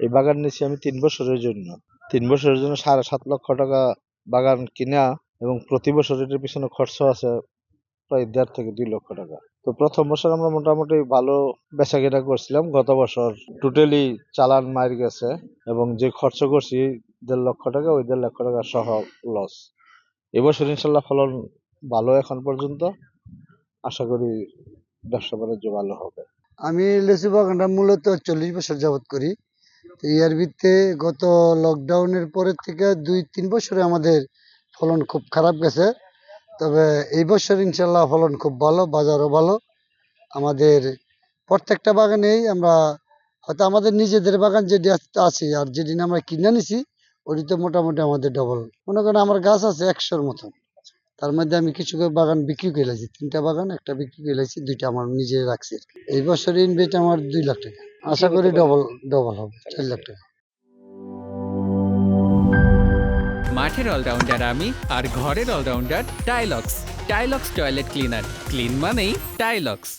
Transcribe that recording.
এই বাগান নিয়েছি আমি 3 বছরের জন্য। 3 বছরের জন্য 7.5 লক্ষ টাকা বাগান কিনা, এবং প্রতি বছর এটার পিছনে খরচ আছে প্রায় 1.5 থেকে 2 লক্ষ টাকা। তো প্রথম বছর আমরা মোটামুটি ভালো বেচা কেনা করছিলাম। গত বছর টোটালি চালান মার গেছে, এবং যে খরচ করছি 1.5 লক্ষ টাকা, ওই 1.5 লক্ষ টাকা সহ লস। এবছর ইনশাল্লাহ ফলন ভালো এখন পর্যন্ত, আশা করি ব্যবসা বাণিজ্য ভালো হবে। আমি লেচু বাগানটা মূলত 40 বছর যাবত করি। তো ইয়ার ভিত্তিতে গত লকডাউনের পরের থেকে 2-3 বছরে আমাদের ফলন খুব খারাপ গেছে। তবে এই বছর ইনশাল্লাহ ফলন খুব ভালো, বাজারও ভালো। আমাদের প্রত্যেকটা বাগানেই আমরা হয়তো আমাদের নিজেদের বাগান যেটি আছে, আর যেদিন আমরা কিনে নিছি ওটি তো মোটামুটি আমাদের ডবল। মনে করেন আমার গাছ আছে 100-র মতন, তার মধ্যে আমি কিছু বাগান বিক্রি করে লাইছি, 3টা বাগান, একটা বিক্রি করে লাইছি, 2টা আমার নিজে রাখছি। এই বছর ইনভেস্ট আমার 2 লাখ টাকা, আশা করি ডবল ডবল হবে, 4 লাখ টাকা। মাঠের অলরাউন্ডার আমি, আর ঘরের all rounder Tylox. Tylox toilet cleaner, clean মানেই টাইলক্স।